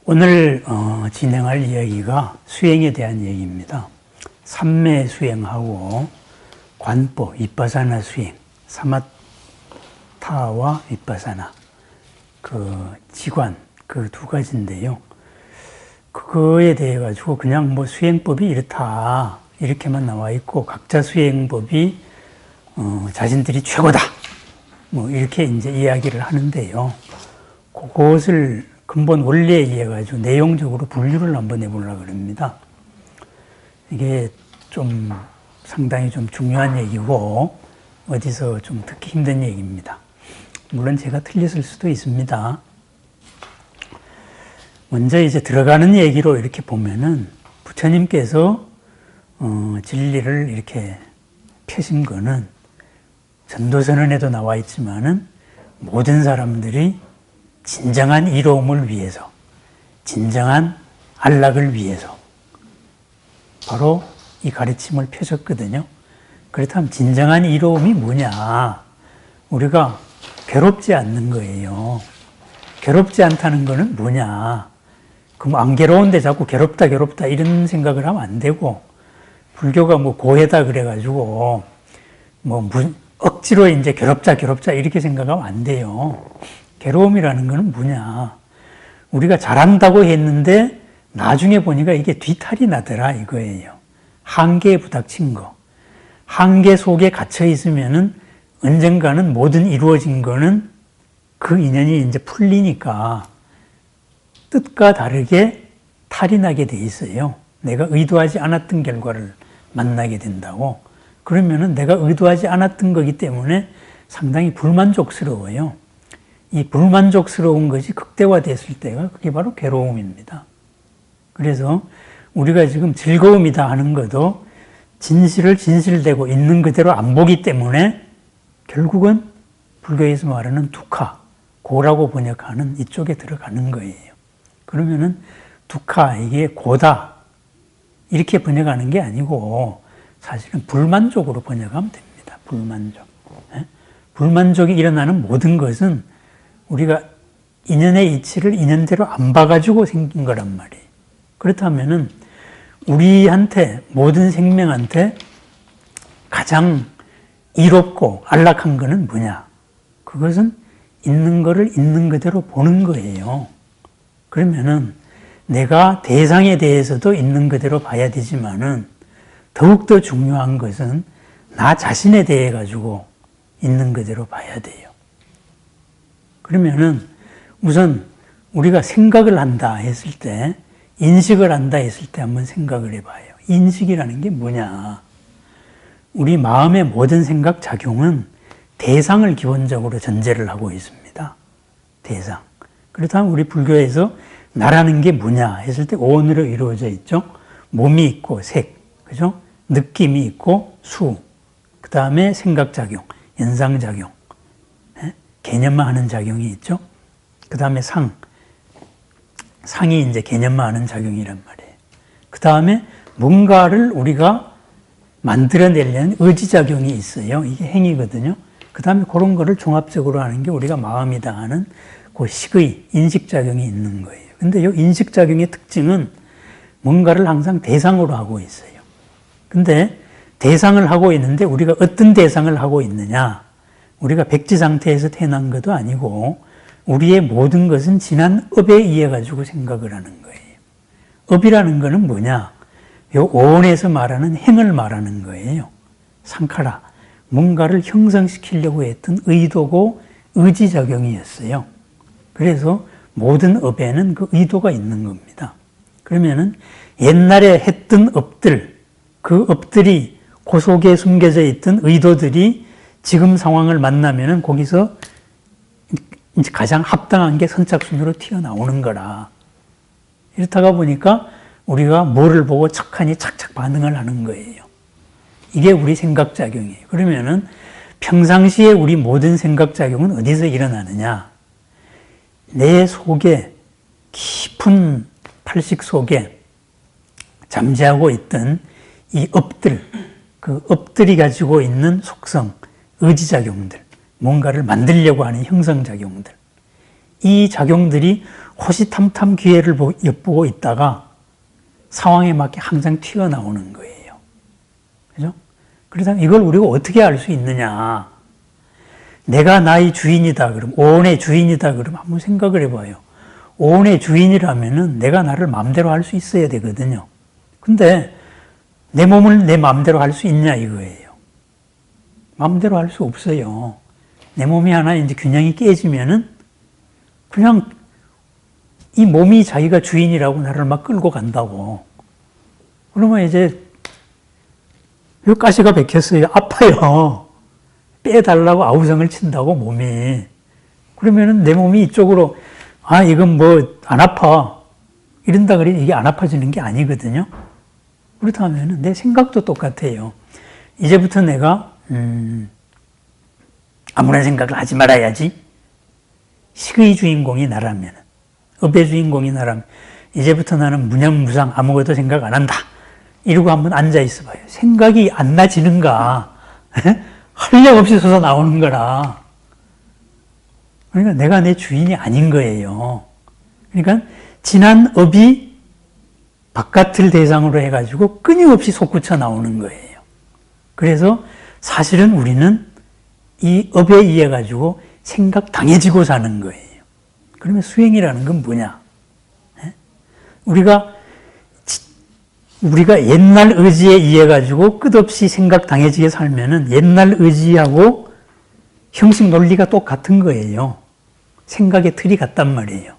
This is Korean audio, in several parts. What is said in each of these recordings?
오늘 진행할 이야기가 수행에 대한 얘기입니다. 삼매 수행하고 관법, 비파사나 수행, 사마타와 비파사나, 지관, 그 두 가지인데요. 그거에 대해 가지고 그냥 뭐 수행법이 이렇다, 이렇게만 나와 있고, 각자 수행법이, 자신들이 최고다. 뭐, 이렇게 이제 이야기를 하는데요. 그것을 근본 원리에 의해 가지고 내용적으로 분류를 한번 해보려고 합니다. 이게 좀 상당히 좀 중요한 얘기고, 어디서 좀 듣기 힘든 얘기입니다. 물론 제가 틀렸을 수도 있습니다. 먼저 이제 들어가는 얘기로 이렇게 보면은 부처님께서 진리를 이렇게 펴신 거는 전도선언에도 나와 있지만은 모든 사람들이 진정한 이로움을 위해서, 진정한 안락을 위해서 바로 이 가르침을 펴셨거든요. 그렇다면 진정한 이로움이 뭐냐? 우리가 괴롭지 않는 거예요. 괴롭지 않다는 거는 뭐냐? 그럼 안 괴로운데 자꾸 괴롭다 이런 생각을 하면 안 되고, 불교가 뭐 고해다 그래가지고 뭐 억지로 이제 괴롭자 이렇게 생각하면 안 돼요. 괴로움이라는 거는 뭐냐? 우리가 잘한다고 했는데 나중에 보니까 이게 뒤탈이 나더라 이거예요. 한계에 부닥친 거. 한계 속에 갇혀 있으면은 언젠가는 모든 이루어진 거는 그 인연이 이제 풀리니까 뜻과 다르게 탈이 나게 돼 있어요. 내가 의도하지 않았던 결과를 만나게 된다고. 그러면은 내가 의도하지 않았던 거기 때문에 상당히 불만족스러워요. 이 불만족스러운 것이 극대화됐을 때가 그게 바로 괴로움입니다. 그래서 우리가 지금 즐거움이다 하는 것도 진실을 진실되고 있는 그대로 안 보기 때문에 결국은 불교에서 말하는 두카, 고라고 번역하는 이쪽에 들어가는 거예요. 그러면은 두카, 이게 고다 이렇게 번역하는 게 아니고 사실은 불만족으로 번역하면 됩니다. 불만족. 불만족이 일어나는 모든 것은 우리가 인연의 이치를 인연대로 안 봐가지고 생긴 거란 말이에요. 그렇다면은 우리한테, 모든 생명한테 가장 이롭고 안락한 거는 뭐냐? 그것은 있는 거를 있는 그대로 보는 거예요. 그러면은 내가 대상에 대해서도 있는 그대로 봐야 되지만은 더욱더 중요한 것은 나 자신에 대해 가지고 있는 그대로 봐야 돼요. 그러면은 우선 우리가 생각을 한다 했을 때, 인식을 한다 했을 때 한번 생각을 해봐요. 인식이라는 게 뭐냐? 우리 마음의 모든 생각 작용은 대상을 기본적으로 전제를 하고 있습니다. 대상. 그렇다면 우리 불교에서 나라는 게 뭐냐 했을 때 오온으로 이루어져 있죠. 몸이 있고 색, 그죠? 느낌이 있고 수, 그 다음에 생각작용, 연상작용, 개념화하는 작용이 있죠. 그 다음에 상이 이제 개념화하는 작용이란 말이에요. 그 다음에 뭔가를 우리가 만들어내려는 의지작용이 있어요. 이게 행위거든요. 그 다음에 그런 거를 종합적으로 하는 게 우리가 마음이다 하는 그 식의, 인식작용이 있는 거예요. 근데 이 인식작용의 특징은 뭔가를 항상 대상으로 하고 있어요. 근데 대상을 하고 있는데 우리가 어떤 대상을 하고 있느냐? 우리가 백지 상태에서 태어난 것도 아니고 우리의 모든 것은 지난 업에 의해 가지고 생각을 하는 거예요. 업이라는 거는 뭐냐? 요 오온에서 말하는 행을 말하는 거예요. 상카라. 뭔가를 형성시키려고 했던 의도고 의지작용이었어요. 그래서 모든 업에는 그 의도가 있는 겁니다. 그러면은 옛날에 했던 업들, 그 업들이 그 속에 숨겨져 있던 의도들이 지금 상황을 만나면은 거기서 이제 가장 합당한 게 선착순으로 튀어나오는 거라. 이렇다가 보니까 우리가 뭐를 보고 척하니 착착 반응을 하는 거예요. 이게 우리 생각작용이에요. 그러면은 평상시에 우리 모든 생각작용은 어디서 일어나느냐? 내 속에 깊은 팔식 속에 잠재하고 있던 이 업들, 그 업들이 가지고 있는 속성, 의지작용들, 뭔가를 만들려고 하는 형성작용들, 이 작용들이 호시탐탐 기회를 엿보고 있다가 상황에 맞게 항상 튀어나오는 거예요. 그죠? 그러다 이걸 우리가 어떻게 알 수 있느냐. 내가 나의 주인이다 그럼, 오온의 주인이다 그럼 한번 생각을 해봐요. 오온의 주인이라면은 내가 나를 마음대로 할 수 있어야 되거든요. 근데 내 몸을 내 마음대로 할 수 있냐 이거예요. 마음대로 할 수 없어요. 내 몸이 하나 이제 균형이 깨지면은 그냥 이 몸이 자기가 주인이라고 나를 막 끌고 간다고. 그러면 이제 요 가시가 박혔어요. 아파요. 빼달라고 아우성을 친다고 몸이. 그러면은 내 몸이 이쪽으로 아 이건 뭐 안 아파 이런다 그래 이게 안 아파지는 게 아니거든요. 그렇다면은 내 생각도 똑같아요. 이제부터 내가 아무런 생각을 하지 말아야지. 식의 주인공이 나라면, 업의 주인공이 나라면 이제부터 나는 무념무상 아무것도 생각 안 한다. 이러고 한번 앉아 있어 봐요. 생각이 안 나지는가? 활력 없이 솟아 나오는 거라. 그러니까 내가 내 주인이 아닌 거예요. 그러니까 지난 업이 바깥을 대상으로 해가지고 끊임없이 솟구쳐 나오는 거예요. 그래서 사실은 우리는 이 업에 의해 가지고 생각 당해지고 사는 거예요. 그러면 수행이라는 건 뭐냐? 우리가 옛날 의지에 의해 가지고 끝없이 생각 당해지게 살면은 옛날 의지하고 형식 논리가 똑같은 거예요. 생각의 틀이 같단 말이에요.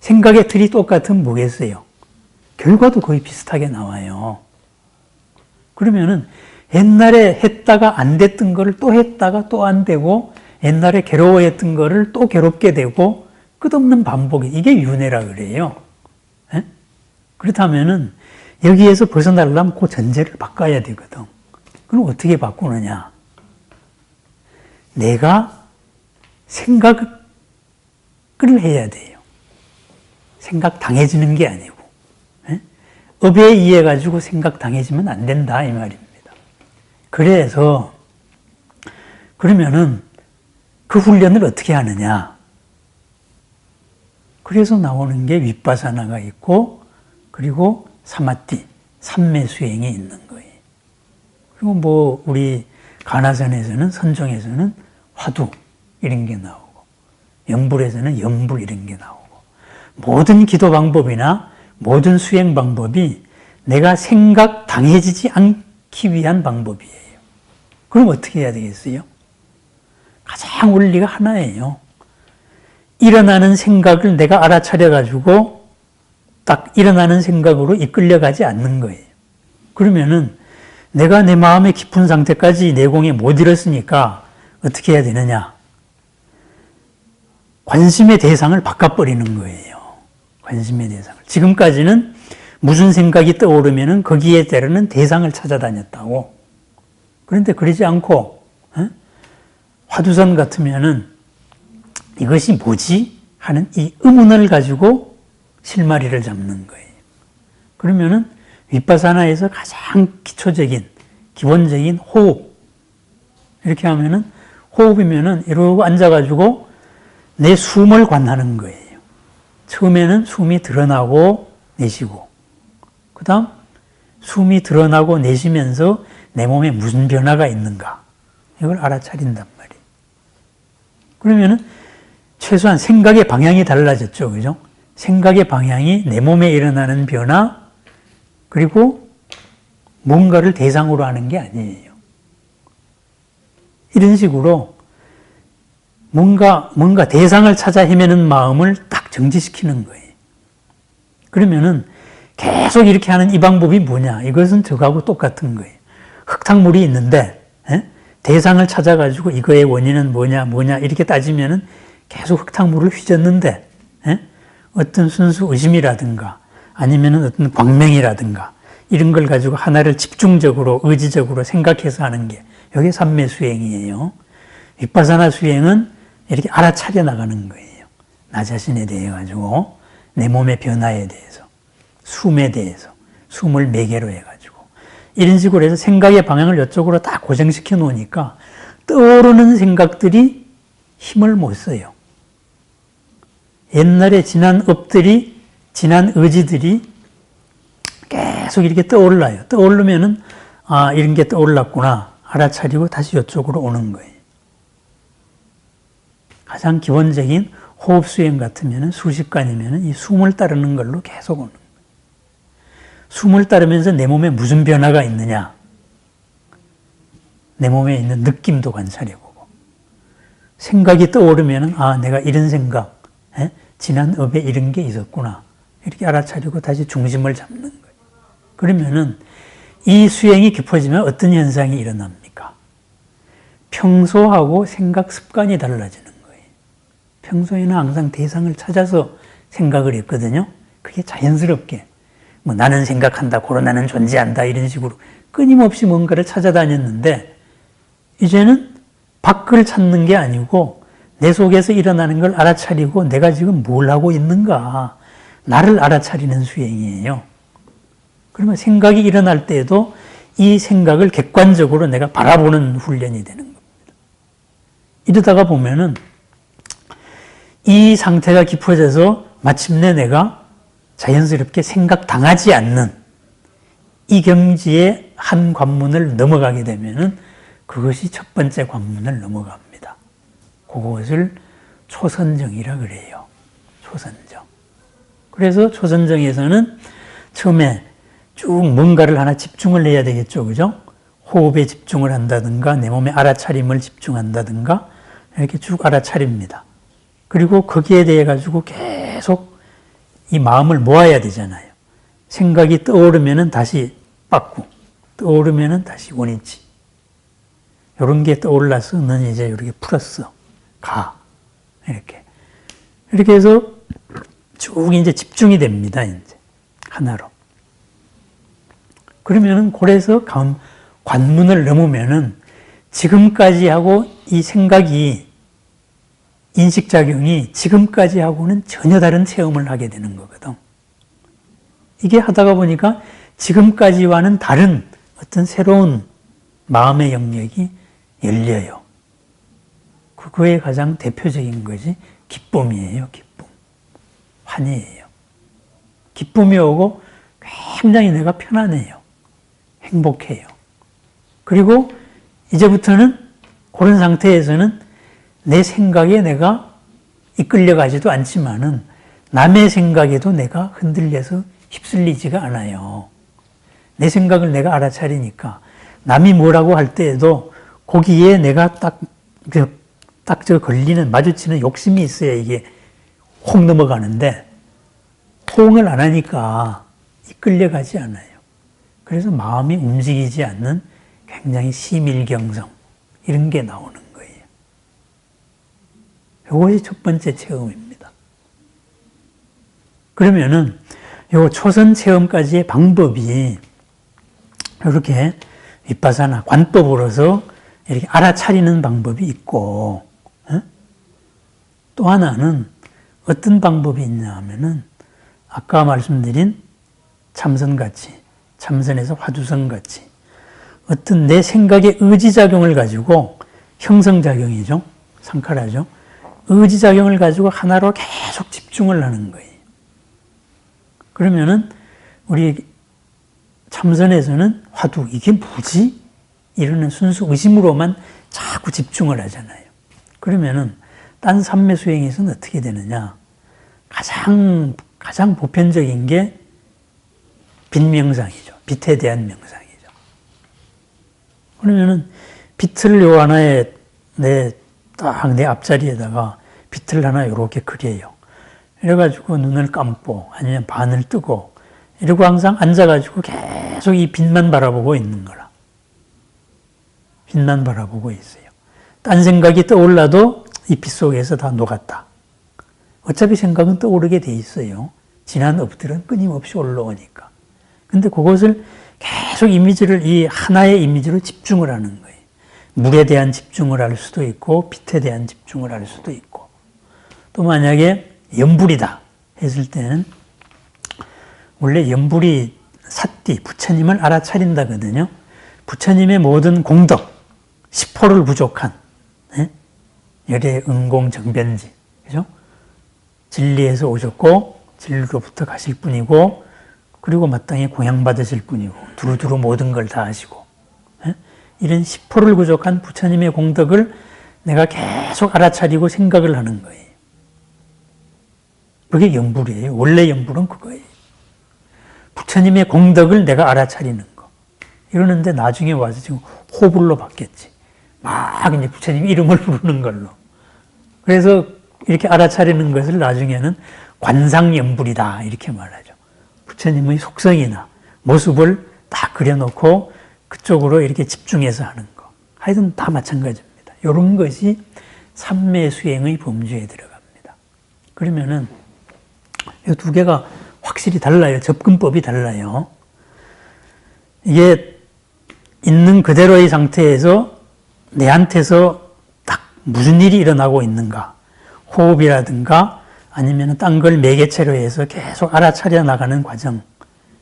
생각의 틀이 똑같으면 뭐겠어요? 결과도 거의 비슷하게 나와요. 그러면은 옛날에 했다가 안 됐던 거를 또 했다가 또 안 되고 옛날에 괴로워했던 거를 또 괴롭게 되고 끝없는 반복이 이게 윤회라 그래요. 그렇다면은 여기에서 벗어나려면 그 전제를 바꿔야 되거든. 그럼 어떻게 바꾸느냐? 내가 생각을 해야 돼요. 생각 당해지는 게 아니고. 업에 의해 가지고 생각 당해지면 안 된다 이 말입니다. 그래서 그러면은 그 훈련을 어떻게 하느냐? 그래서 나오는 게 윗바사나가 있고 그리고 사마띠, 삼매 수행이 있는 거예요. 그리고 뭐 우리 가나선에서는 선정에서는 화두 이런 게 나오고 영불에서는 영불 이런 게 나오고 모든 기도 방법이나 모든 수행 방법이 내가 생각 당해지지 않기 위한 방법이에요. 그럼 어떻게 해야 되겠어요? 가장 원리가 하나예요. 일어나는 생각을 내가 알아차려가지고 딱 일어나는 생각으로 이끌려가지 않는 거예요. 그러면은 내가 내 마음의 깊은 상태까지 내공에 못 이뤘으니까 어떻게 해야 되느냐? 관심의 대상을 바꿔버리는 거예요. 관심의 대상을. 지금까지는 무슨 생각이 떠오르면은 거기에 따르는 대상을 찾아다녔다고. 그런데 그러지 않고, 화두선 같으면은 이것이 뭐지? 하는 이 의문을 가지고 실마리를 잡는 거예요. 그러면은 윗바사나에서 가장 기초적인, 기본적인 호흡. 이렇게 하면은 호흡이면은 이러고 앉아가지고 내 숨을 관하는 거예요. 처음에는 숨이 드러나고 내쉬고, 그 다음 숨이 드러나고 내쉬면서 내 몸에 무슨 변화가 있는가. 이걸 알아차린단 말이에요. 그러면은 최소한 생각의 방향이 달라졌죠. 그죠? 생각의 방향이 내 몸에 일어나는 변화, 그리고 뭔가를 대상으로 하는 게 아니에요. 이런 식으로 뭔가 대상을 찾아 헤매는 마음을 딱 정지시키는 거예요. 그러면은 계속 이렇게 하는 이 방법이 뭐냐? 이것은 저거하고 똑같은 거예요. 흙탕물이 있는데, 대상을 찾아가지고 이거의 원인은 뭐냐, 이렇게 따지면은 계속 흙탕물을 휘젓는데, 어떤 순수 의심이라든가, 아니면은 어떤 광명이라든가, 이런 걸 가지고 하나를 집중적으로, 의지적으로 생각해서 하는 게, 여기 삼매 수행이에요. 윗바사나 수행은 이렇게 알아차려 나가는 거예요. 나 자신에 대해 가지고, 내 몸의 변화에 대해서, 숨에 대해서, 숨을 매개로 해가지고. 이런 식으로 해서 생각의 방향을 이쪽으로 다 고정시켜 놓으니까 떠오르는 생각들이 힘을 못 써요. 옛날에 지난 업들이, 지난 의지들이 계속 이렇게 떠올라요. 떠오르면은, 아, 이런 게 떠올랐구나. 알아차리고 다시 이쪽으로 오는 거예요. 가장 기본적인 호흡 수행 같으면은, 수식관이면은 이 숨을 따르는 걸로 계속 오는 거예요. 숨을 따르면서 내 몸에 무슨 변화가 있느냐. 내 몸에 있는 느낌도 관찰해보고. 생각이 떠오르면은, 아, 내가 이런 생각, 지난 업에 이런 게 있었구나. 이렇게 알아차리고 다시 중심을 잡는 거예요. 그러면은 이 수행이 깊어지면 어떤 현상이 일어납니까? 평소하고 생각 습관이 달라지는 거예요. 평소에는 항상 대상을 찾아서 생각을 했거든요. 그게 자연스럽게 뭐 나는 생각한다, 코로나는 존재한다 이런 식으로 끊임없이 뭔가를 찾아다녔는데 이제는 밖을 찾는 게 아니고 내 속에서 일어나는 걸 알아차리고 내가 지금 뭘 하고 있는가 나를 알아차리는 수행이에요. 그러면 생각이 일어날 때에도 이 생각을 객관적으로 내가 바라보는 훈련이 되는 겁니다. 이러다가 보면은 이 상태가 깊어져서 마침내 내가 자연스럽게 생각당하지 않는 이 경지의 한 관문을 넘어가게 되면은 그것이 첫 번째 관문을 넘어갑니다. 그것을 초선정이라 그래요. 초선정. 그래서 초선정에서는 처음에 쭉 뭔가를 하나 집중을 해야 되겠죠. 그죠? 호흡에 집중을 한다든가 내 몸의 알아차림을 집중한다든가 이렇게 쭉 알아차립니다. 그리고 거기에 대해 가지고 계속 이 마음을 모아야 되잖아요. 생각이 떠오르면은 다시 빠꾸, 떠오르면은 다시 원위치. 이런 게 떠올라서 너는 이제 이렇게 풀었어. 가. 이렇게 해서 쭉 이제 집중이 됩니다. 이제 하나로. 그러면은 그래서 관문을 넘으면은 지금까지 하고 이 생각이 인식작용이 지금까지 하고는 전혀 다른 체험을 하게 되는 거거든. 이게 하다가 보니까 지금까지와는 다른 어떤 새로운 마음의 영역이 열려요. 그거의 가장 대표적인 것이 기쁨이에요. 기쁨. 환희예요. 기쁨이 오고 굉장히 내가 편안해요. 행복해요. 그리고 이제부터는 그런 상태에서는 내 생각에 내가 이끌려가지도 않지만은 남의 생각에도 내가 흔들려서 휩쓸리지가 않아요. 내 생각을 내가 알아차리니까 남이 뭐라고 할 때에도 거기에 내가 딱 저 걸리는, 마주치는 욕심이 있어야 이게 혹 넘어가는데 호응을 안 하니까 이끌려가지 않아요. 그래서 마음이 움직이지 않는 굉장히 심일경성 이런 게 나오는 거예요. 이것이 첫 번째 체험입니다. 그러면은 요 초선 체험까지의 방법이 이렇게 윗바사나 관법으로서 이렇게 알아차리는 방법이 있고, 또 하나는 어떤 방법이 있냐 하면은 아까 말씀드린 참선같이, 참선에서 화두선같이 어떤 내 생각의 의지작용을 가지고 형성작용이죠. 상카라죠. 의지작용을 가지고 하나로 계속 집중을 하는 거예요. 그러면은 우리 참선에서는 화두, 이게 뭐지? 이러는 순수 의심으로만 자꾸 집중을 하잖아요. 그러면은 딴 삼매 수행에서는 어떻게 되느냐? 가장 보편적인 게 빛명상이죠. 빛에 대한 명상이죠. 그러면은 빛을 요 하나에 딱 내 앞자리에다가 빛을 하나 요렇게 그려요. 이래가지고 눈을 감고 아니면 반을 뜨고 이러고 항상 앉아가지고 계속 이 빛만 바라보고 있는 거라. 빛만 바라보고 있어요. 딴 생각이 떠올라도 이 빛 속에서 다 녹았다. 어차피 생각은 떠오르게 돼 있어요. 지난 업들은 끊임없이 올라오니까. 근데 그것을 계속 이미지를, 이 하나의 이미지로 집중을 하는 거예요. 물에 대한 집중을 할 수도 있고, 빛에 대한 집중을 할 수도 있고. 또 만약에 염불이다 했을 때는, 원래 염불이 사띠, 부처님을 알아차린다거든요. 부처님의 모든 공덕, 10호를 부족한, 열의 응공 정변지, 그죠? 진리에서 오셨고 진리로부터 가실 분이고 그리고 마땅히 공양받으실 분이고 두루두루 모든 걸 다 하시고 이런 10호를 구족한 부처님의 공덕을 내가 계속 알아차리고 생각을 하는 거예요. 그게 염불이에요. 원래 염불은 그거예요. 부처님의 공덕을 내가 알아차리는 거. 이러는데 나중에 와서 지금 호불로 바뀌었지. 막 이제 부처님 이름을 부르는 걸로. 그래서 이렇게 알아차리는 것을 나중에는 관상염불이다 이렇게 말하죠. 부처님의 속성이나 모습을 다 그려놓고 그쪽으로 이렇게 집중해서 하는 거. 하여튼 다 마찬가지입니다. 이런 것이 삼매수행의 범주에 들어갑니다. 그러면은 이 두 개가 확실히 달라요. 접근법이 달라요. 이게 있는 그대로의 상태에서 내한테서 딱 무슨 일이 일어나고 있는가, 호흡이라든가 아니면 딴 걸 매개체로 해서 계속 알아차려 나가는 과정,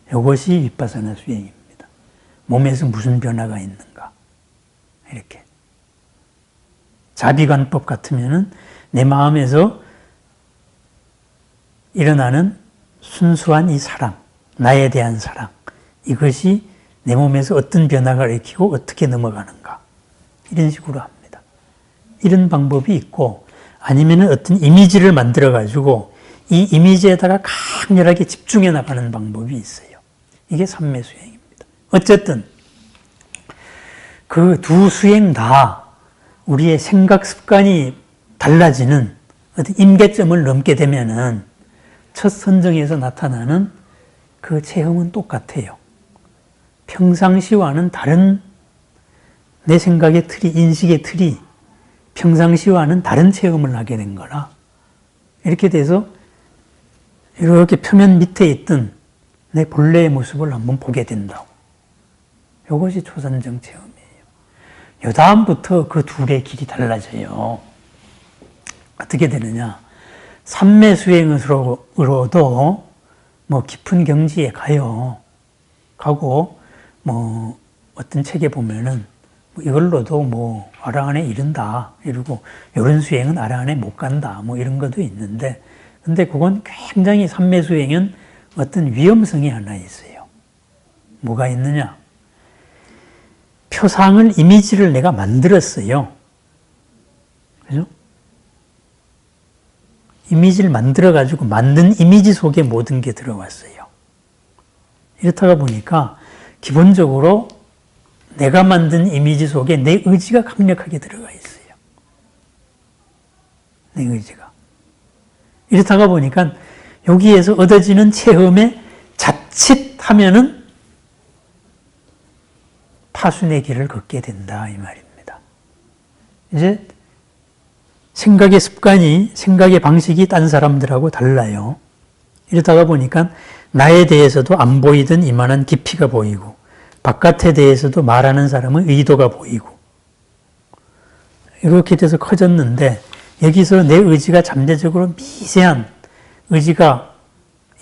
이것이 윗바사나 수행입니다. 몸에서 무슨 변화가 있는가, 이렇게. 자비관법 같으면은 내 마음에서 일어나는 순수한 이 사랑, 나에 대한 사랑, 이것이 내 몸에서 어떤 변화가 일으키고 어떻게 넘어가는가, 이런 식으로 합니다. 이런 방법이 있고, 아니면 어떤 이미지를 만들어가지고 이 이미지에다가 강렬하게 집중해 나가는 방법이 있어요. 이게 삼매수행입니다. 어쨌든 그 두 수행 다 우리의 생각 습관이 달라지는 어떤 임계점을 넘게 되면은 첫 선정에서 나타나는 그 체험은 똑같아요. 평상시와는 다른 내 생각의 틀이, 인식의 틀이 평상시와는 다른 체험을 하게 된 거라. 이렇게 돼서 이렇게 표면 밑에 있던 내 본래의 모습을 한번 보게 된다고. 이것이 초선정 체험이에요. 요 다음부터 그 둘의 길이 달라져요. 어떻게 되느냐. 삼매수행으로도 뭐 깊은 경지에 가고 뭐 어떤 책에 보면은 이걸로도 뭐 아라한에 이른다 이러고 이런 수행은 아라한에 못 간다 뭐 이런 것도 있는데 근데 그건 굉장히 삼매수행은 어떤 위험성이 하나 있어요. 뭐가 있느냐? 표상을 이미지를 내가 만들었어요. 그죠? 이미지를 만들어 가지고 만든 이미지 속에 모든 게 들어왔어요. 이렇다가 보니까 기본적으로 내가 만든 이미지 속에 내 의지가 강력하게 들어가 있어요. 내 의지가. 이렇다가 보니까 여기에서 얻어지는 체험에 자칫하면은 파순의 길을 걷게 된다 이 말입니다. 이제 생각의 습관이, 생각의 방식이 딴 사람들하고 달라요. 이러다가 보니까 나에 대해서도 안 보이던 이만한 깊이가 보이고 바깥에 대해서도 말하는 사람의 의도가 보이고 이렇게 돼서 커졌는데 여기서 내 의지가 잠재적으로 미세한 의지가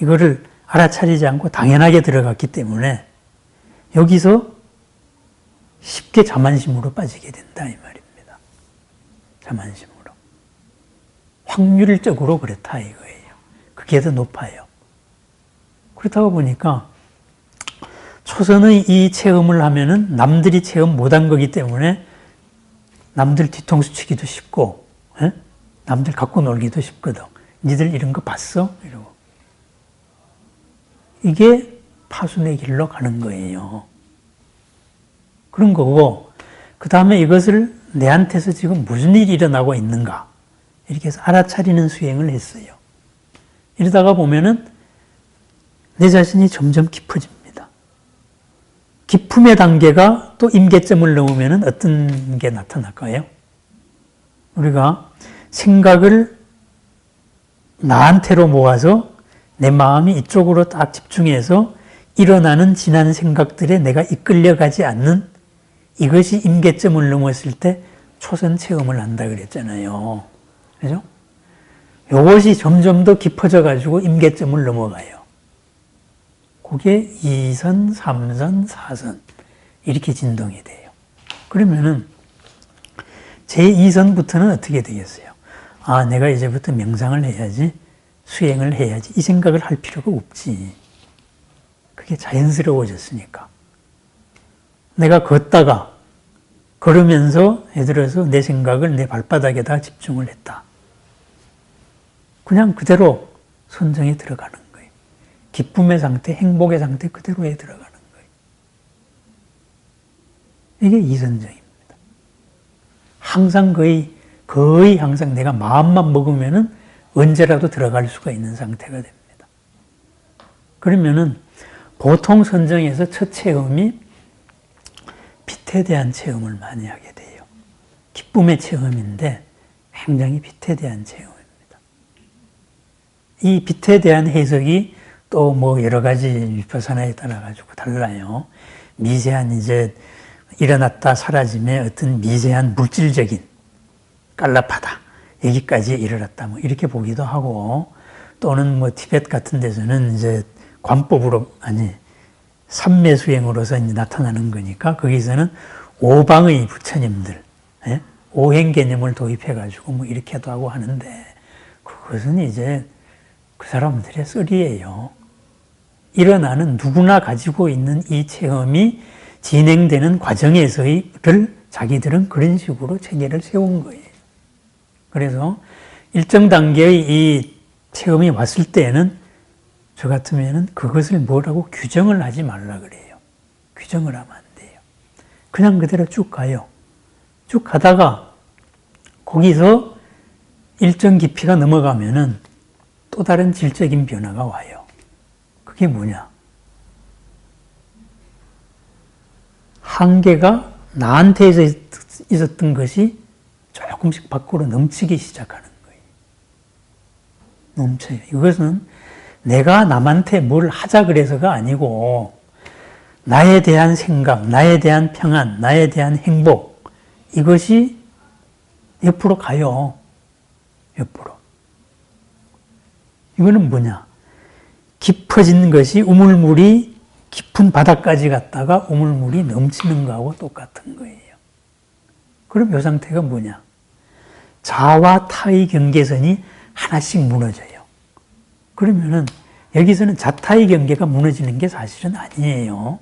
이거를 알아차리지 않고 당연하게 들어갔기 때문에 여기서 쉽게 자만심으로 빠지게 된다 이 말입니다. 자만심으로. 확률적으로 그렇다 이거예요. 그게 더 높아요. 그렇다고 보니까 초선의 이 체험을 하면은 남들이 체험 못한 거기 때문에 남들 뒤통수 치기도 쉽고, 에? 남들 갖고 놀기도 쉽거든. 니들 이런 거 봤어? 이러고. 이게 파순의 길로 가는 거예요. 그런 거고, 그 다음에 이것을 내한테서 지금 무슨 일이 일어나고 있는가? 이렇게 해서 알아차리는 수행을 했어요. 이러다가 보면은 내 자신이 점점 깊어집니다. 깊음의 단계가 또 임계점을 넘으면 어떤 게 나타날까요? 우리가 생각을 나한테로 모아서 내 마음이 이쪽으로 딱 집중해서 일어나는 지난 생각들에 내가 이끌려가지 않는 이것이 임계점을 넘었을 때 초선 체험을 한다 그랬잖아요. 그죠? 이것이 점점 더 깊어져 가지고 임계점을 넘어가요. 그게 2선, 3선, 4선 이렇게 진동이 돼요. 그러면은 제2선부터는 어떻게 되겠어요? 아, 내가 이제부터 명상을 해야지. 수행을 해야지 이 생각을 할 필요가 없지. 그게 자연스러워졌으니까. 내가 걷다가 걸으면서 예를 들어서 내 생각을 내 발바닥에다 집중을 했다. 그냥 그대로 선정에 들어가는 거예요. 기쁨의 상태, 행복의 상태 그대로에 들어가는 거예요. 이게 이선정입니다. 항상 거의 항상 내가 마음만 먹으면은 언제라도 들어갈 수가 있는 상태가 됩니다. 그러면은 보통 선정에서 첫 체험이 빛에 대한 체험을 많이 하게 돼요. 기쁨의 체험인데 굉장히 빛에 대한 체험입니다. 이 빛에 대한 해석이 또 뭐 여러 가지 위파사나에 따라 가지고 달라요. 미세한 이제 일어났다 사라짐의 어떤 미세한 물질적인 깔라파다 여기까지 이르렀다 뭐 이렇게 보기도 하고 또는 뭐 티벳 같은 데서는 이제 관법으로 삼매 수행으로서 이제 나타나는 거니까 거기서는 오방의 부처님들 오행 개념을 도입해 가지고 뭐 이렇게도 하고 하는데 그것은 이제 그 사람들의 썰이에요. 일어나는 누구나 가지고 있는 이 체험이 진행되는 과정에서를 자기들은 그런 식으로 체계를 세운 거예요. 그래서 일정 단계의 이 체험이 왔을 때에는 저 같으면은 그것을 뭐라고 규정을 하지 말라 그래요. 규정을 하면 안 돼요. 그냥 그대로 쭉 가요. 쭉 가다가 거기서 일정 깊이가 넘어가면은 또 다른 질적인 변화가 와요. 그게 뭐냐? 한계가 나한테 있었던 것이 조금씩 밖으로 넘치기 시작하는 거예요. 넘쳐요. 이것은 내가 남한테 뭘 하자 그래서가 아니고 나에 대한 생각, 나에 대한 평안, 나에 대한 행복 이것이 옆으로 가요. 옆으로. 이거는 뭐냐? 깊어진 것이 우물물이 깊은 바닥까지 갔다가 우물물이 넘치는 거하고 똑같은 거예요. 그럼 이 상태가 뭐냐? 자와 타의 경계선이 하나씩 무너져요. 그러면은 여기서는 자타의 경계가 무너지는 게 사실은 아니에요.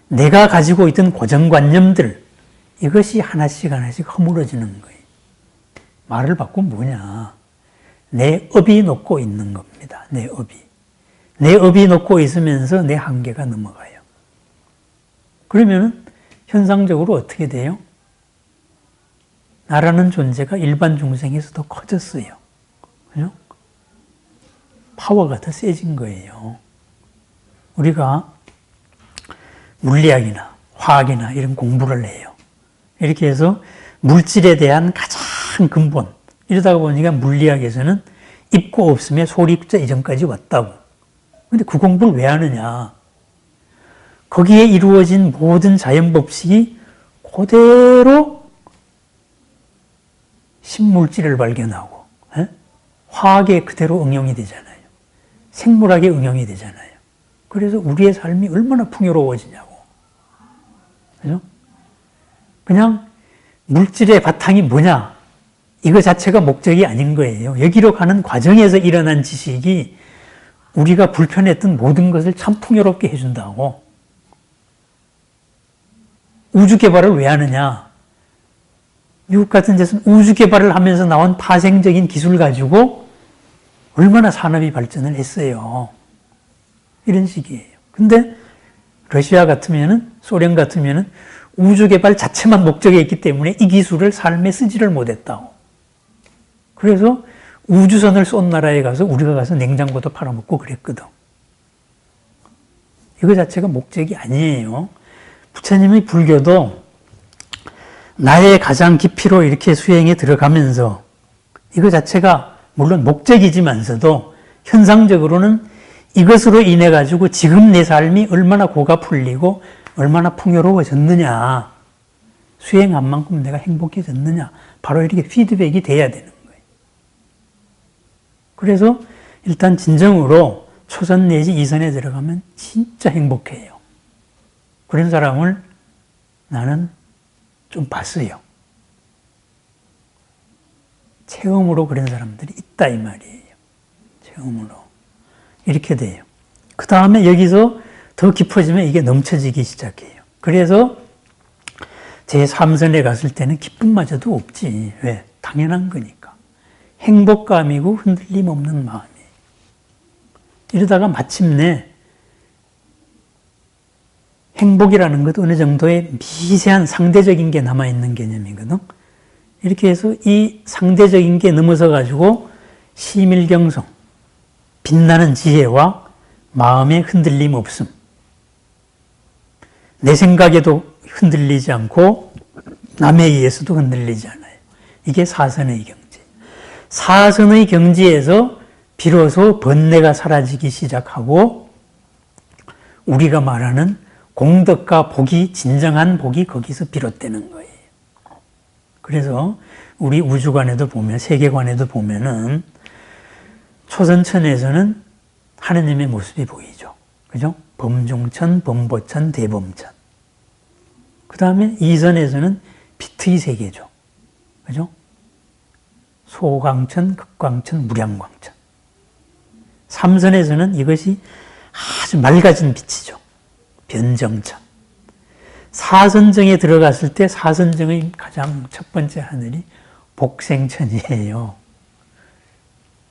내가 가지고 있던 고정관념들 이것이 하나씩 허물어지는 거예요. 말을 바꾸면 뭐냐? 내 업이 놓고 있는 겁니다. 내 업이 놓고 있으면서 내 한계가 넘어가요. 그러면은 현상적으로 어떻게 돼요? 나라는 존재가 일반 중생에서 더 커졌어요. 그죠? 파워가 더 세진 거예요. 우리가 물리학이나 화학이나 이런 공부를 해요. 이렇게 해서 물질에 대한 가장 근본, 이러다가 보니까 물리학에서는 입고 없음에 소리자 이전까지 왔다고. 근데 그 공부를 왜 하느냐? 거기에 이루어진 모든 자연법칙이 그대로 신물질을 발견하고 화학에 그대로 응용이 되잖아요. 생물학에 응용이 되잖아요. 그래서 우리의 삶이 얼마나 풍요로워지냐고. 그죠? 그냥 물질의 바탕이 뭐냐? 이거 자체가 목적이 아닌 거예요. 여기로 가는 과정에서 일어난 지식이 우리가 불편했던 모든 것을 참 풍요롭게 해준다고. 우주 개발을 왜 하느냐? 미국 같은 데서는 우주 개발을 하면서 나온 파생적인 기술 가지고 얼마나 산업이 발전을 했어요. 이런 식이에요. 근데 러시아 같으면은, 소련 같으면은 우주 개발 자체만 목적에 있기 때문에 이 기술을 삶에 쓰지를 못했다고. 그래서 우주선을 쏜 나라에 가서 우리가 가서 냉장고도 팔아먹고 그랬거든. 이거 자체가 목적이 아니에요. 부처님의 불교도 나의 가장 깊이로 이렇게 수행에 들어가면서 이거 자체가 물론 목적이지만서도 현상적으로는 이것으로 인해 가지고 지금 내 삶이 얼마나 고가 풀리고 얼마나 풍요로워졌느냐, 수행한 만큼 내가 행복해졌느냐, 바로 이렇게 피드백이 돼야 되는 거예요. 그래서 일단 진정으로 초선 내지 이선에 들어가면 진짜 행복해요. 그런 사람을 나는 좀 봤어요. 체험으로 그런 사람들이 있다 이 말이에요. 체험으로. 이렇게 돼요. 그 다음에 여기서 더 깊어지면 이게 넘쳐지기 시작해요. 그래서 제3선에 갔을 때는 기쁨마저도 없지. 왜? 당연한 거니까. 행복감이고 흔들림 없는 마음이에요. 이러다가 마침내 행복이라는 것도 어느 정도의 미세한 상대적인 게 남아있는 개념이거든. 이렇게 해서 이 상대적인 게 넘어서 가지고 시밀경성, 빛나는 지혜와 마음의 흔들림 없음. 내 생각에도 흔들리지 않고 남에 의해서도 흔들리지 않아요. 이게 사선의 경지. 사선의 경지에서 비로소 번뇌가 사라지기 시작하고 우리가 말하는 공덕과 복이, 진정한 복이 거기서 비롯되는 거예요. 그래서 우리 우주관에도 보면, 세계관에도 보면은 초선천에서는 하느님의 모습이 보이죠. 그죠? 범중천, 범보천, 대범천. 그 다음에 이선에서는 빛의 세계죠. 그죠? 소광천, 극광천, 무량광천. 삼선에서는 이것이 아주 맑아진 빛이죠. 변정천. 사선정에 들어갔을 때 사선정의 가장 첫 번째 하늘이 복생천이에요.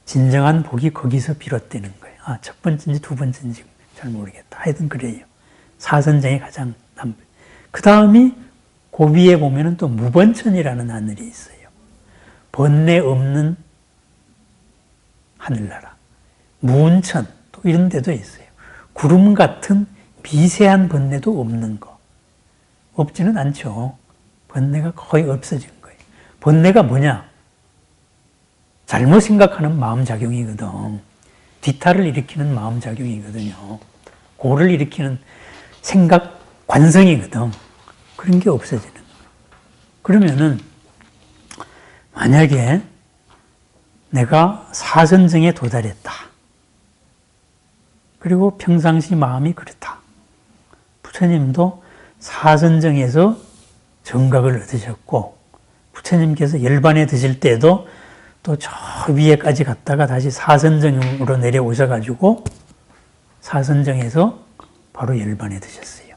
진정한 복이 거기서 비롯되는 거예요. 첫 번째인지 두 번째인지 잘 모르겠다. 하여튼 그래요. 사선정이 가장 그 다음이 그 위에 보면은 또 무번천이라는 하늘이 있어요. 번뇌 없는 하늘나라. 무운천, 또 이런 데도 있어요. 구름 같은 미세한 번뇌도 없는 거. 없지는 않죠. 번뇌가 거의 없어진 거예요. 번뇌가 뭐냐? 잘못 생각하는 마음작용이거든. 뒤탈을 일으키는 마음작용이거든요. 고를 일으키는 생각 관성이거든. 그런 게 없어지는 거예요. 그러면은 만약에 내가 사선정에 도달했다. 그리고 평상시 마음이 그렇다. 부처님도 사선정에서 정각을 얻으셨고 부처님께서 열반에 드실 때도 또 저 위에까지 갔다가 다시 사선정으로 내려오셔가지고 사선정에서 바로 열반에 드셨어요.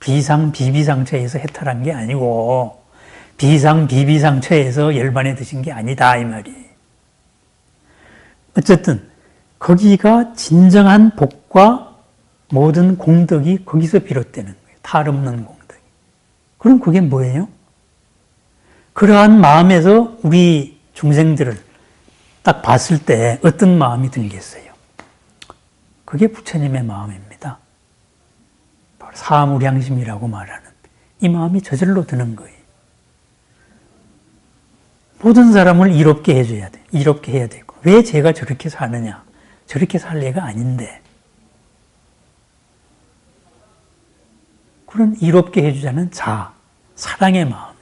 비상, 비비상처에서 해탈한 게 아니고 비상, 비비상처에서 열반에 드신 게 아니다 이 말이에요. 어쨌든 거기가 진정한 복과 모든 공덕이 거기서 비롯되는 거예요. 탈 없는 공덕이. 그럼 그게 뭐예요? 그러한 마음에서 우리 중생들을 딱 봤을 때 어떤 마음이 들겠어요? 그게 부처님의 마음입니다. 바로 사무량심이라고 말하는 이 마음이 저절로 드는 거예요. 모든 사람을 이롭게 해줘야 돼. 이롭게 해야 되고. 왜 제가 저렇게 사느냐? 저렇게 살 애가 아닌데. 그런 이롭게 해주자는 사랑의 마음이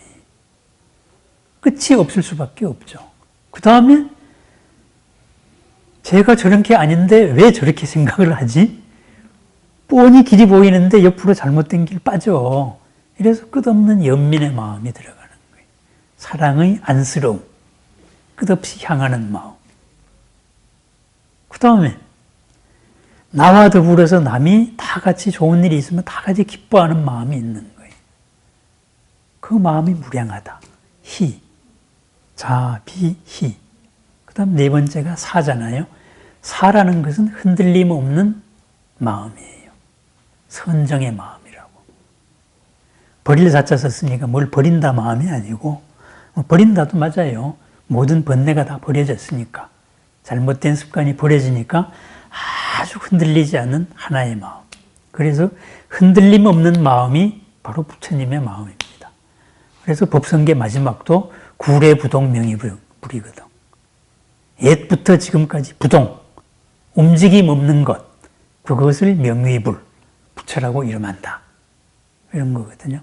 끝이 없을 수밖에 없죠. 그 다음에 제가 저렇게 아닌데 왜 저렇게 생각을 하지? 뻔히 길이 보이는데 옆으로 잘못된 길 빠져. 이래서 끝없는 연민의 마음이 들어가는 거예요. 사랑의 안쓰러움, 끝없이 향하는 마음. 그 다음에 나와 더불어서 남이 다 같이 좋은 일이 있으면 다 같이 기뻐하는 마음이 있는 거예요. 그 마음이 무량하다. 희, 자, 비, 희. 그 다음 네 번째가 사잖아요. 사라는 것은 흔들림 없는 마음이에요. 선정의 마음이라고. 버릴 사자 썼으니까 뭘 버린다 마음이 아니고 버린다도 맞아요. 모든 번뇌가 다 버려졌으니까. 잘못된 습관이 버려지니까 아주 흔들리지 않는 하나의 마음. 그래서 흔들림 없는 마음이 바로 부처님의 마음입니다. 그래서 법성계 마지막도 구례부동명의불이거든. 옛부터 지금까지 부동, 움직임 없는 것, 그것을 명의불, 부처라고 이름한다. 이런 거거든요.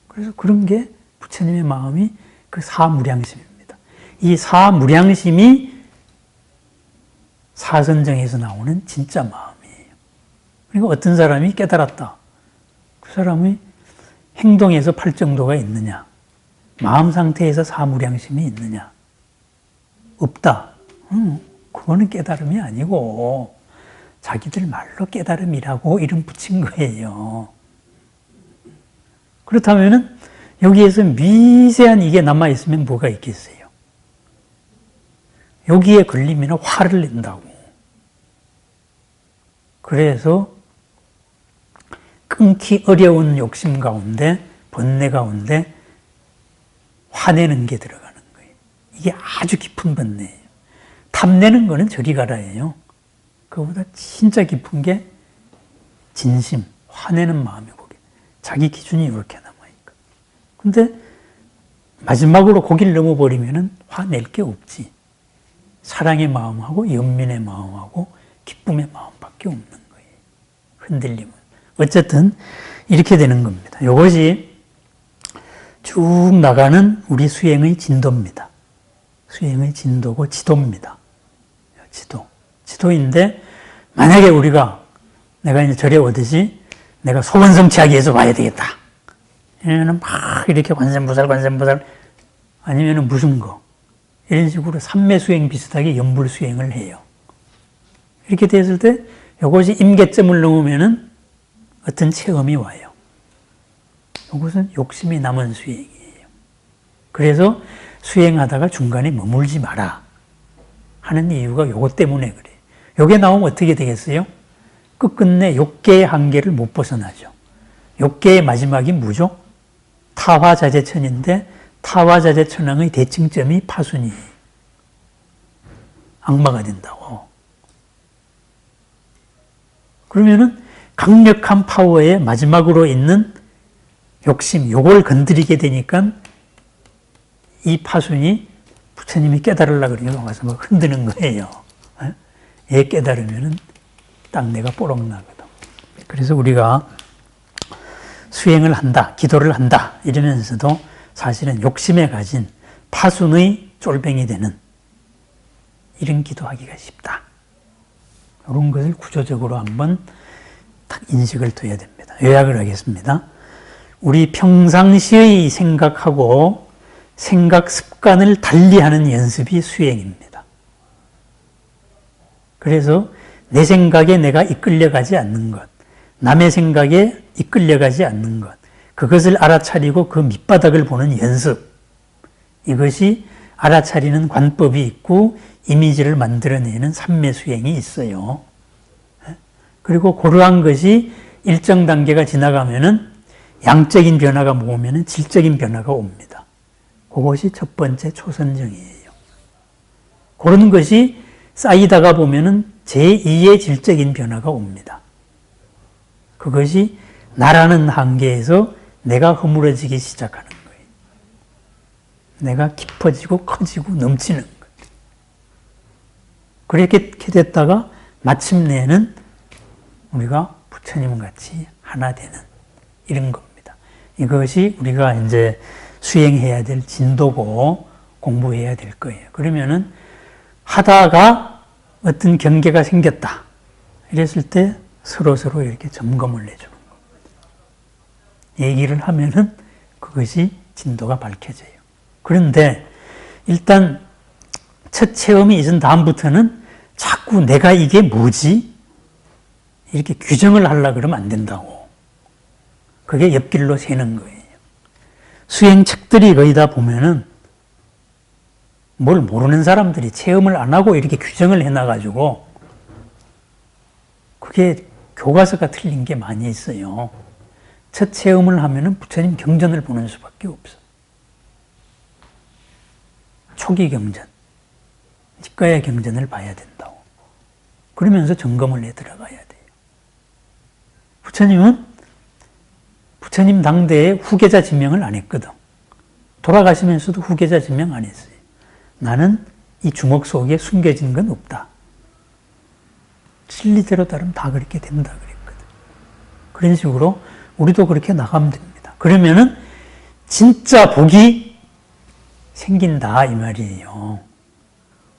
그래서 그런 게 부처님의 마음이 그 사무량심입니다. 이 사무량심이 사선정에서 나오는 진짜 마음이에요. 그러니까 어떤 사람이 깨달았다. 그 사람의 행동에서 팔 정도가 있느냐. 마음 상태에서 사무량심이 있느냐? 없다. 그거는 깨달음이 아니고 자기들 말로 깨달음이라고 이름 붙인 거예요. 그렇다면은 여기에서 미세한 이게 남아있으면 뭐가 있겠어요? 여기에 걸리면 화를 낸다고. 그래서 끊기 어려운 욕심 가운데, 번뇌 가운데 화내는 게 들어가는 거예요. 이게 아주 깊은 번뇌예요. 탐내는 거는 저리 가라예요. 그거보다 진짜 깊은 게 진심, 화내는 마음이 거기. 자기 기준이 이렇게 남아있고. 근데 마지막으로 거기를 넘어버리면은 화낼 게 없지. 사랑의 마음하고 연민의 마음하고 기쁨의 마음밖에 없는 거예요. 흔들림은. 어쨌든 이렇게 되는 겁니다. 이것이 쭉 나가는 우리 수행의 진도입니다. 수행의 진도고 지도입니다. 지도인데 만약에 우리가 내가 이제 절에 오듯이 내가 소원성취하기 위해서 와야 되겠다. 이러면 막 이렇게 관세음보살 아니면 무슨 거 이런 식으로 삼매수행 비슷하게 연불수행을 해요. 이렇게 됐을 때 이것이 임계점을 넘으면은 어떤 체험이 와요. 이것은 욕심이 남은 수행이에요. 그래서 수행하다가 중간에 머물지 마라 하는 이유가 요것 때문에 그래요. 요게 나오면 어떻게 되겠어요? 끝끝내 욕계의 한계를 못 벗어나죠. 욕계의 마지막이 뭐죠? 타화자재천인데 타화자재천왕의 대칭점이 파순이에요. 악마가 된다고. 그러면은 강력한 파워의 마지막으로 있는 욕심, 요걸 건드리게 되니까 이 파순이 부처님이 깨달으려고 그러니까 와서 막 흔드는 거예요. 얘 깨달으면은 딱 내가 뽀록 나거든. 그래서 우리가 수행을 한다, 기도를 한다 이러면서도 사실은 욕심에 가진 파순의 쫄병이 되는 이런 기도하기가 쉽다. 이런 것을 구조적으로 한번 딱 인식을 둬야 됩니다. 요약을 하겠습니다. 우리 평상시의 생각하고 생각 습관을 달리하는 연습이 수행입니다. 그래서 내 생각에 내가 이끌려가지 않는 것, 남의 생각에 이끌려가지 않는 것, 그것을 알아차리고 그 밑바닥을 보는 연습, 이것이 알아차리는 관법이 있고 이미지를 만들어내는 삼매수행이 있어요. 그리고 그러한 것이 일정 단계가 지나가면은 양적인 변화가 모으면은 질적인 변화가 옵니다. 그것이 첫 번째 초선정이에요. 그런 것이 쌓이다가 보면은 제2의 질적인 변화가 옵니다. 그것이 나라는 한계에서 내가 허물어지기 시작하는 거예요. 내가 깊어지고 커지고 넘치는 거예요. 그렇게 됐다가 마침내는 우리가 부처님 같이 하나 되는 이런 겁니다. 이것이 우리가 이제 수행해야 될 진도고 공부해야 될 거예요. 그러면은 하다가 어떤 경계가 생겼다. 이랬을 때 서로 이렇게 점검을 해주는 겁니다. 얘기를 하면은 그것이 진도가 밝혀져요. 그런데 일단 첫 체험이 있은 다음부터는 자꾸 내가 이게 뭐지? 이렇게 규정을 하려고 그러면 안 된다고. 그게 옆길로 새는 거예요. 수행 책들이 거의 다 보면은 뭘 모르는 사람들이 체험을 안 하고 이렇게 규정을 해놔가지고 그게 교과서가 틀린 게 많이 있어요. 첫 체험을 하면은 부처님 경전을 보는 수밖에 없어. 초기 경전, 직가의 경전을 봐야 된다고. 그러면서 점검을 해 들어가야 돼요. 부처님은 부처님 당대에 후계자 지명을 안 했거든. 돌아가시면서도 후계자 지명 안 했어요. 나는 이 주먹 속에 숨겨진 건 없다. 진리대로 따르면 다 그렇게 된다 그랬거든. 그런 식으로 우리도 그렇게 나가면 됩니다. 그러면은 진짜 복이 생긴다 이 말이에요.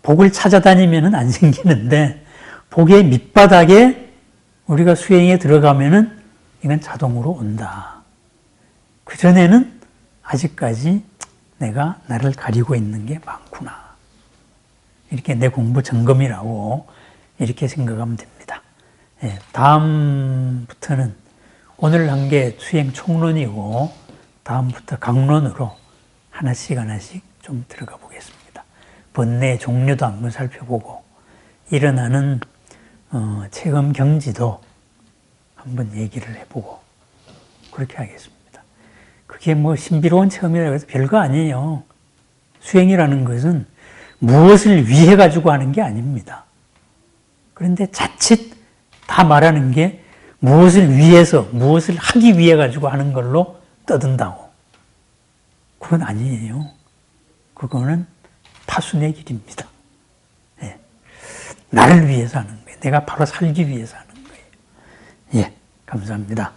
복을 찾아다니면은 안 생기는데 복의 밑바닥에 우리가 수행에 들어가면은 이건 자동으로 온다. 그전에는 아직까지 내가 나를 가리고 있는 게 많구나. 이렇게 내 공부 점검이라고 이렇게 생각하면 됩니다. 예, 다음부터는 오늘 한 게 수행 총론이고 다음부터 강론으로 하나씩 좀 들어가 보겠습니다. 번뇌의 종류도 한번 살펴보고 일어나는 체험 경지도 한번 얘기를 해보고 그렇게 하겠습니다. 그게 뭐 신비로운 체험이라고 해서 별거 아니에요. 수행이라는 것은 무엇을 위해 가지고 하는 게 아닙니다. 그런데 자칫 다 말하는 게 무엇을 위해서, 무엇을 하기 위해 가지고 하는 걸로 떠든다고. 그건 아니에요. 그거는 파순의 길입니다. 예. 나를 위해서 하는 거예요. 내가 바로 살기 위해서 하는 거예요. 예, 감사합니다.